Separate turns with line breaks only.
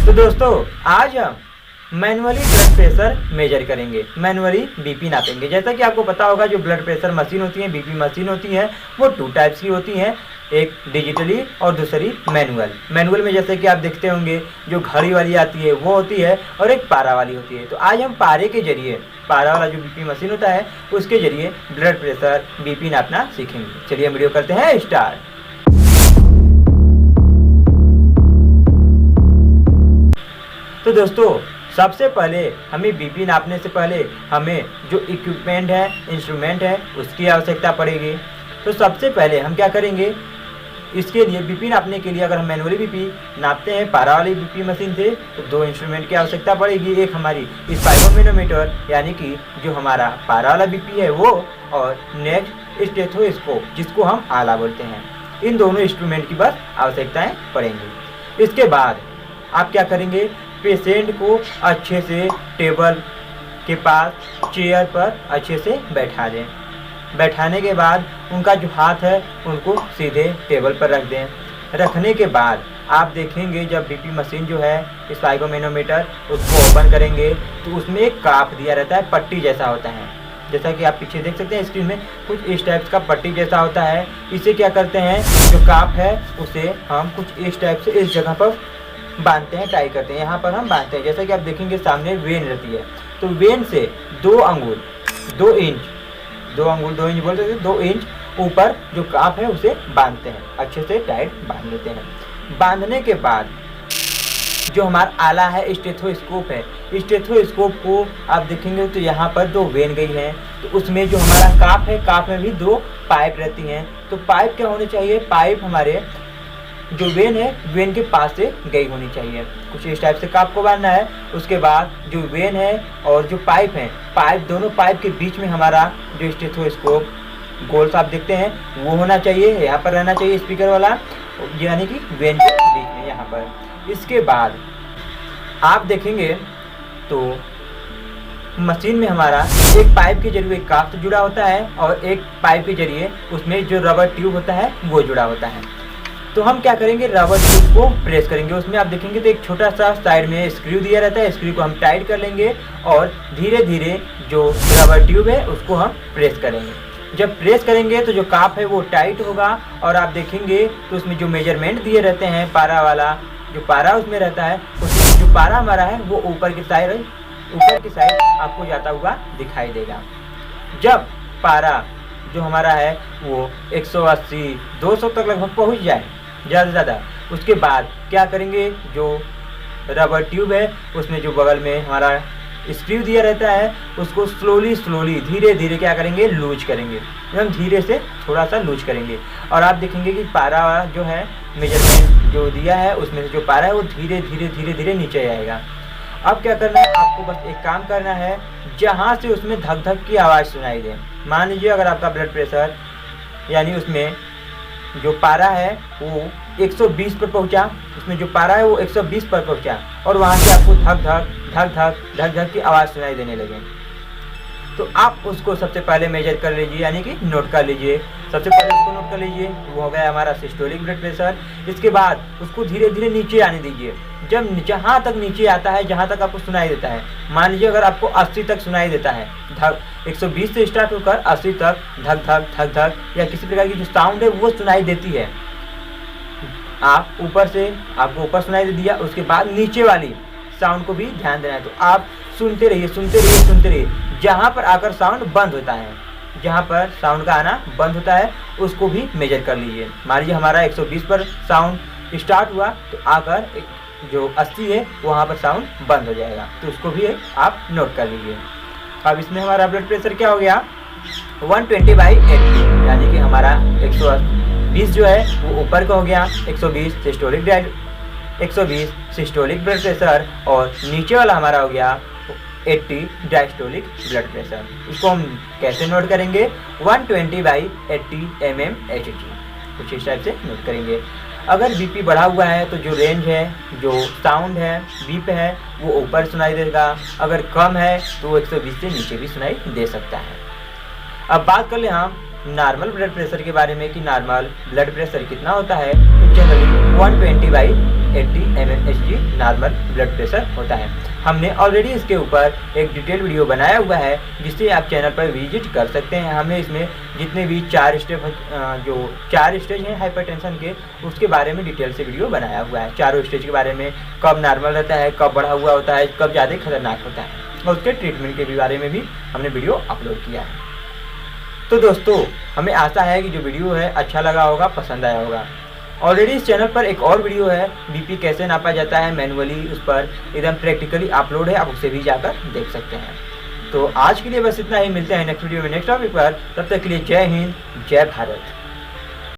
तो दोस्तों आज हम मैनुअली ब्लड प्रेशर मेजर करेंगे, मैनुअली बीपी नापेंगे। जैसा कि आपको पता होगा जो ब्लड प्रेशर मशीन होती है, बीपी मशीन होती है, वो 2 टाइप्स की होती हैं, एक डिजिटली और दूसरी मैनुअल। मैनुअल में जैसे कि आप देखते होंगे जो घड़ी वाली आती है वो होती है और एक पारा वाली होती है। तो आज हम पारे के जरिए, पारा वाला जो बीपी मशीन होता है उसके जरिए ब्लड प्रेशर बीपी नापना सीखेंगे। चलिए वीडियो करते हैं स्टार्ट। तो दोस्तों सबसे पहले हमें बीपी नापने से पहले हमें जो इक्विपमेंट है, इंस्ट्रूमेंट है, उसकी आवश्यकता पड़ेगी। तो सबसे पहले हम क्या करेंगे, इसके लिए बीपी नापने के लिए अगर हम मैनुअली बीपी नापते हैं पारा वाली बीपी मशीन से तो 2 इंस्ट्रूमेंट की आवश्यकता पड़ेगी। एक हमारी स्पाइरोमीटर यानी कि जो हमारा पारा वाला बीपी है वो, और नेक्स्ट स्टेथोस्कोप जिसको हम आला बोलते हैं। इन दोनों इंस्ट्रूमेंट की बस आवश्यकताएँ पड़ेंगी। इसके बाद आप क्या करेंगे, पेशेंट को अच्छे से टेबल के पास चेयर पर अच्छे से बैठा दें। बैठाने के बाद उनका जो हाथ है उनको सीधे टेबल पर रख दें। रखने के बाद आप देखेंगे जब बीपी मशीन जो है स्पाइरोमीटर उसको ओपन करेंगे तो उसमें एक काप दिया रहता है, पट्टी जैसा होता है। जैसा कि आप पीछे देख सकते हैं स्क्रीन में कुछ इस टाइप का पट्टी जैसा होता है। इसे क्या करते हैं, जो काप है उसे हम कुछ इस टाइप से इस जगह पर बांधते हैं, टाई करते हैं। यहाँ पर हम बांधते हैं। जैसा कि आप देखेंगे सामने वेन रहती है, तो वेन से 2 अंगुल 2 इंच बोलते हैं, 2 इंच ऊपर जो काप है उसे बांधते हैं, अच्छे से टाइट बांध लेते हैं। बांधने के बाद जो हमारा आला है स्टेथोस्कोप है, स्टेथोस्कोप को आप देखेंगे तो यहाँ पर 2 वेन गई हैं, तो उसमें जो हमारा काप है, काप में भी 2 पाइप रहती हैं। तो पाइप क्या होने चाहिए, पाइप हमारे जो वेन है वेन के पास से गई होनी चाहिए। कुछ इस टाइप से काप को बांधना है। उसके बाद जो वेन है और जो पाइप है, दोनों पाइप के बीच में हमारा जो स्टेथोस्कोप गोल सा आप देखते हैं वो होना चाहिए, यहाँ पर रहना चाहिए स्पीकर वाला, यानी कि वेन के बीच में यहाँ पर। इसके बाद आप देखेंगे तो मशीन में हमारा एक पाइप के जरिए काप से जुड़ा होता है और एक पाइप के जरिए उसमें जो रबर ट्यूब होता है वो जुड़ा होता है। तो हम क्या करेंगे, रबर ट्यूब को प्रेस करेंगे। उसमें आप देखेंगे तो एक छोटा सा साइड में स्क्रू दिया रहता है, स्क्रू को हम टाइट कर लेंगे और धीरे धीरे जो रबर ट्यूब है उसको हम प्रेस करेंगे। जब प्रेस करेंगे तो जो काप है वो टाइट होगा और आप देखेंगे तो उसमें जो मेजरमेंट दिए रहते हैं, पारा वाला जो पारा उसमें रहता है, उसमें जो पारा हमारा है वो ऊपर की साइड आपको जाता हुआ दिखाई देगा। जब पारा जो हमारा है वो 180-200 तक लगभग पहुँच जाए ज़्यादा से ज़्यादा, उसके बाद क्या करेंगे, जो रबर ट्यूब है उसमें जो बगल में हमारा स्क्रू दिया रहता है उसको स्लोली धीरे धीरे क्या करेंगे, लूज करेंगे। एकदम धीरे से थोड़ा सा लूज करेंगे और आप देखेंगे कि पारा जो है मेजरमेंट जो दिया है उसमें से जो पारा है वो धीरे धीरे नीचे आएगा। अब क्या करना है, आपको बस एक काम करना है, जहाँ से उसमें धक धक की आवाज़ सुनाई दे। मान लीजिए अगर आपका ब्लड प्रेशर यानी उसमें जो पारा है वो 120 पर पहुंचा, उसमें जो पारा है वो 120 पर पहुंचा और वहां से आपको धक धक की आवाज़ सुनाई देने लगे, तो आप उसको सबसे पहले मेजर कर लीजिए, यानी कि नोट कर लीजिए। सबसे पहले उसको नोट कर लीजिए, वो हो गया हमारा सिस्टोलिक ब्लड प्रेशर। इसके बाद उसको धीरे धीरे नीचे आने दीजिए। जब जहाँ तक नीचे आता है, जहाँ तक आपको सुनाई देता है, मान लीजिए अगर आपको 80 तक सुनाई देता है, 120 से स्टार्ट होकर 80 तक धक या किसी प्रकार की जो साउंड है वो सुनाई देती है, आपको ऊपर सुनाई दे दिया। उसके बाद नीचे वाली साउंड को भी ध्यान देना है, तो आप सुनते रहिए। जहाँ पर आकर साउंड बंद होता है, जहाँ पर साउंड का आना बंद होता है उसको भी मेजर कर लीजिए। मान लीजिए हमारा 120 पर साउंड स्टार्ट हुआ तो आकर जो 80 है वहाँ पर साउंड बंद हो जाएगा, तो उसको भी आप नोट कर लीजिए। अब इसमें हमारा ब्लड प्रेशर क्या हो गया, 120/80, यानी कि हमारा 120 जो है वो ऊपर का हो गया, 120 सिस्टोलिक ब्लड प्रेशर और नीचे वाला हमारा हो गया 80 डायस्टोलिक ब्लड प्रेशर। इसको हम कैसे नोट करेंगे, 120/80 mmHg, कुछ इस टाइप से नोट करेंगे। अगर बीपी बढ़ा हुआ है तो जो रेंज है, जो साउंड है, बीप है, वो ऊपर सुनाई देगा। अगर कम है तो वो 120 से नीचे भी सुनाई दे सकता है। अब बात कर ले हम नॉर्मल ब्लड प्रेशर के बारे में कि नॉर्मल ब्लड प्रेशर कितना होता है। तो generally 120/80 180 mmHg normal blood pressure होता है। हमने ऑलरेडी इसके ऊपर एक डिटेल वीडियो बनाया हुआ है, जिससे आप चैनल पर विजिट कर सकते हैं। हमने इसमें जितने भी 4 स्टेज हैं हाइपरटेंशन के, उसके बारे में डिटेल से वीडियो बनाया हुआ है। चारों स्टेज के बारे में, कब नॉर्मल रहता है, कब बढ़ा हुआ होता है, कब ज़्यादा खतरनाक होता है, और उसके ट्रीटमेंट के भी बारे में भी हमने वीडियो अपलोड किया है। तो दोस्तों, हमें आशा है कि जो वीडियो है अच्छा लगा होगा, पसंद आया होगा। ऑलरेडी इस चैनल पर एक और वीडियो है, बीपी कैसे नापा जाता है मैनुअली, उस पर एकदम प्रैक्टिकली अपलोड है, आप उसे भी जाकर देख सकते हैं। तो आज के लिए बस इतना ही, मिलते हैं नेक्स्ट वीडियो में नेक्स्ट टॉपिक पर। तब तक के लिए जय हिंद, जय भारत।